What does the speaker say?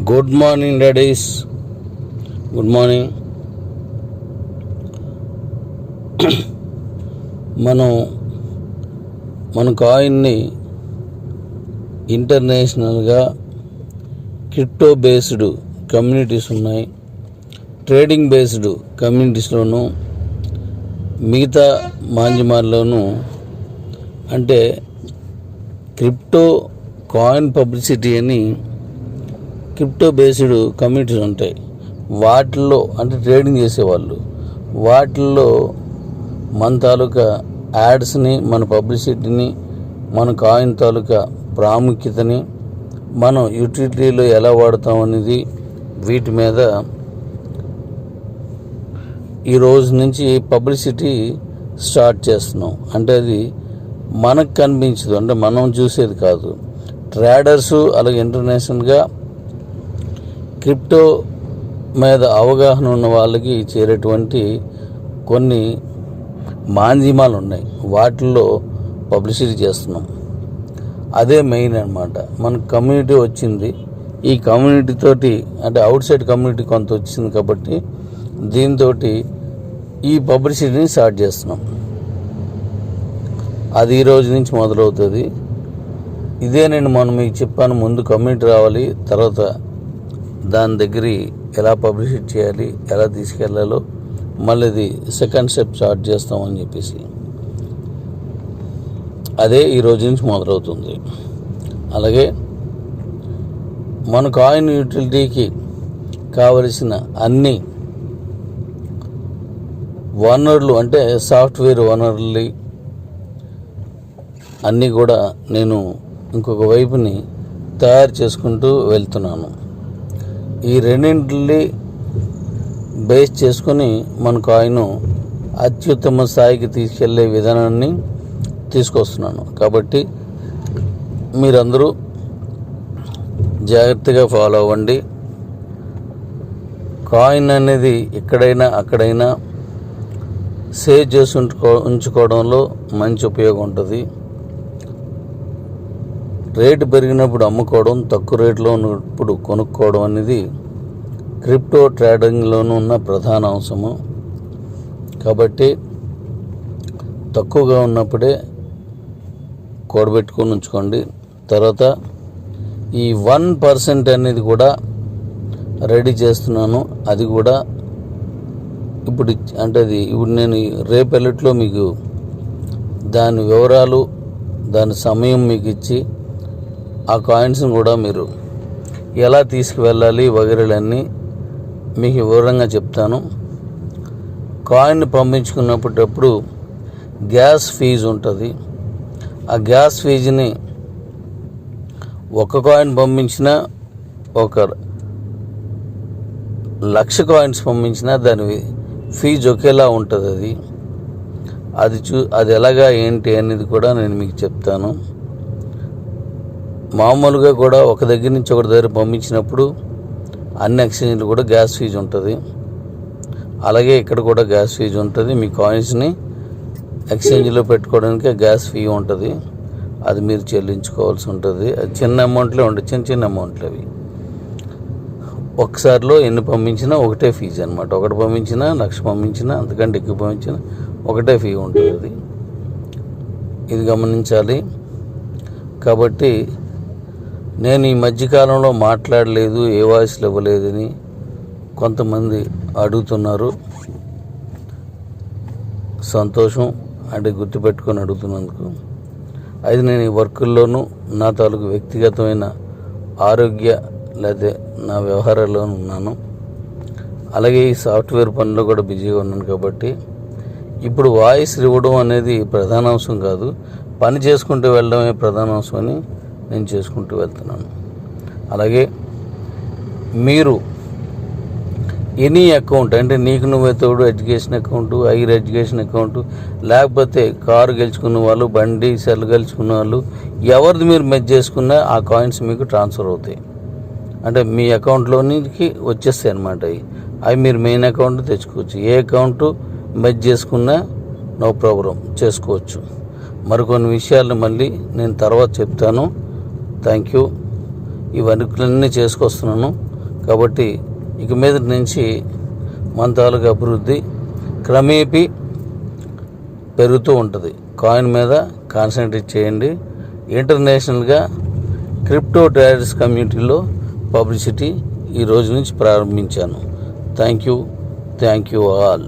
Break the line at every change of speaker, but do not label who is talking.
Good morning daddy's, good morning. మన కాయిన్ని ఇంటర్నేషనల్గా crypto based communities ఉన్నాయి, trading based కమ్యూనిటీస్లోను, మిగతా మాధ్యమాల్లోనూ అంటే క్రిప్టో కాయిన్ పబ్లిసిటీ అని క్రిప్టో బేస్డ్ కమ్యూనిటీస్ ఉంటాయి. వాటిల్లో అంటే ట్రేడింగ్ చేసేవాళ్ళు, వాటిల్లో మన తాలూకా యాడ్స్ని, మన పబ్లిసిటీని, మన కాయిన్ తాలూకా ప్రాముఖ్యతని, మనం యూటిలిటీలో ఎలా వాడతాం అనేది వీటి మీద ఈ రోజు నుంచి పబ్లిసిటీ స్టార్ట్ చేస్తున్నాం. అంటే అది మనకు కనిపించదు, అంటే మనం చూసేది కాదు. ట్రేడర్సు అలాగే ఇంటర్నేషనల్గా క్రిప్టో మీద అవగాహన ఉన్న వాళ్ళకి చేరేటువంటి కొన్ని మాధ్యమాలు ఉన్నాయి, వాటిల్లో పబ్లిసిటీ చేస్తున్నాం. అదే మెయిన్ అన్నమాట. మన కమ్యూనిటీ వచ్చింది, ఈ కమ్యూనిటీ తోటి అంటే అవుట్ సైడ్ కమ్యూనిటీ కొంత వచ్చింది కాబట్టి దీంతో ఈ పబ్లిసిటీని స్టార్ట్ చేస్తున్నాం. అది ఈ రోజు నుంచి మొదలవుతుంది. ఇదే నేను మీకు చెప్పాను, ముందు కమ్యూనిటీ రావాలి, తర్వాత దాని దగ్గర ఎలా పబ్లిసిటీ చేయాలి, ఎలా తీసుకెళ్లాలో మళ్ళీ ఇది సెకండ్ స్టెప్ స్టార్ట్ చేస్తామని చెప్పేసి అదే ఈ రోజు నుంచి మొదలవుతుంది. అలాగే మన కాయిన్ యూటిలిటీకి కావలసిన అన్ని వనరులు అంటే సాఫ్ట్వేర్ వనరులు అన్నీ కూడా నేను ఇంకొక వైపుని తయారు చేసుకుంటూ వెళ్తున్నాను. ఈ రెండింటిని బేస్ చేసుకొని మన కాయిన్ అత్యుత్తమ స్థాయికి తీసుకెళ్లే విధానాన్ని తీసుకొస్తున్నాను. కాబట్టి మీరందరూ జాగ్రత్తగా ఫాలో అవ్వండి. కాయిన్ అనేది ఎక్కడైనా అక్కడైనా సేవ్ చేసి ఉంచుకోవడంలో మంచి ఉపయోగం ఉంటుంది. రేటు పెరిగినప్పుడు అమ్ముకోవడం, తక్కువ రేట్లో ఉన్నప్పుడు కొనుక్కోవడం అనేది క్రిప్టో ట్రేడింగ్లోనూ ఉన్న ప్రధాన అంశము. కాబట్టి తక్కువగా ఉన్నప్పుడే కూడబెట్టుకొని ఉంచుకోండి. తర్వాత ఈ 1% అనేది కూడా రెడీ చేస్తున్నాను. అది కూడా ఇప్పుడు అంటే అది ఇప్పుడు నేను రేపెల్లట్లో మీకు దాని వివరాలు, దాని సమయం మీకు ఇచ్చి ఆ కాయిన్స్ని కూడా మీరు ఎలా తీసుకువెళ్ళాలి వగైరాలన్నీ మీకు వివరంగా చెప్తాను. కాయిన్ పంపించుకున్నప్పుడు గ్యాస్ ఫీజు ఉంటుంది. ఆ గ్యాస్ ఫీజుని ఒక కాయిన్ పంపించినా, ఒక 1,00,000 కాయిన్స్ పంపించినా దాని ఫీజు ఒకేలా ఉంటుంది. అది ఎలాగా ఏంటి అనేది కూడా నేను మీకు చెప్తాను. మామూలుగా కూడా ఒక దగ్గర నుంచి ఒక దగ్గర పంపించినప్పుడు అన్ని ఎక్స్చేంజ్లు కూడా గ్యాస్ ఫీజు ఉంటుంది. అలాగే ఇక్కడ కూడా గ్యాస్ ఫీజు ఉంటుంది. మీ కాయిన్స్ని ఎక్స్చేంజ్లో పెట్టుకోవడానికి గ్యాస్ ఫీ ఉంటుంది, అది మీరు చెల్లించుకోవాల్సి ఉంటుంది. అది చిన్న అమౌంట్లే ఉంటుంది, చిన్న అమౌంట్లు అవి. ఒకసారిలో ఎన్ని పంపించినా ఒకటే ఫీజు అనమాట. ఒకటి పంపించినా, 1,00,000 పంపించినా, అంతకంటే ఎక్కువ పంపించినా ఒకటే ఫీ ఉంటుంది. ఇది గమనించాలి. కాబట్టి నేను ఈ మధ్యకాలంలో మాట్లాడలేదు, ఏ వాయిస్లు ఇవ్వలేదని కొంతమంది అడుగుతున్నారు. సంతోషం, అంటే గుర్తుపెట్టుకొని అడుగుతున్నందుకు. అది నేను ఈ వర్కుల్లోనూ నా తాలూకు వ్యక్తిగతమైన ఆరోగ్య లేదా నా వ్యవహారాల్లోనూ ఉన్నాను. అలాగే ఈ సాఫ్ట్వేర్ పనిలో కూడా బిజీగా ఉన్నాను. కాబట్టి ఇప్పుడు వాయిస్ ఇవ్వడం అనేది ప్రధాన అంశం కాదు, పని చేసుకుంటూ వెళ్ళడమే ప్రధాన అంశం అని నేను చేసుకుంటూ వెళ్తున్నాను. అలాగే మీరు ఎనీ అకౌంట్ అంటే నీకు నువ్వే తోడు education account, higher education account, లేకపోతే కారు గెలుచుకున్న వాళ్ళు, బండి సెల్ గెలుచుకున్న వాళ్ళు, ఎవరిది మీరు మెచ్ చేసుకున్నా ఆ కాయిన్స్ మీకు ట్రాన్స్ఫర్ అవుతాయి. అంటే మీ అకౌంట్లోనికి వచ్చేస్తాయి అన్నమాట. అవి మీరు మెయిన్ అకౌంట్ తెచ్చుకోవచ్చు. ఏ అకౌంట్ మెచ్ చేసుకున్నా నో ప్రాబ్లం చేసుకోవచ్చు. మరికొన్ని విషయాలను మళ్ళీ నేను తర్వాత చెప్తాను. Thank you. ఈ వర్కులన్నీ చేసుకొస్తున్నాను. కాబట్టి ఇక మీద నుంచి మన తాలూకు అభివృద్ధి క్రమేపీ పెరుగుతూ ఉంటుంది. కాయిన్ మీద కాన్సన్ట్రేట్ చేయండి. ఇంటర్నేషనల్గా క్రిప్టో ట్రేడర్స్ కమ్యూనిటీలో పబ్లిసిటీ ఈ రోజు నుంచి ప్రారంభించాను. Thank you all.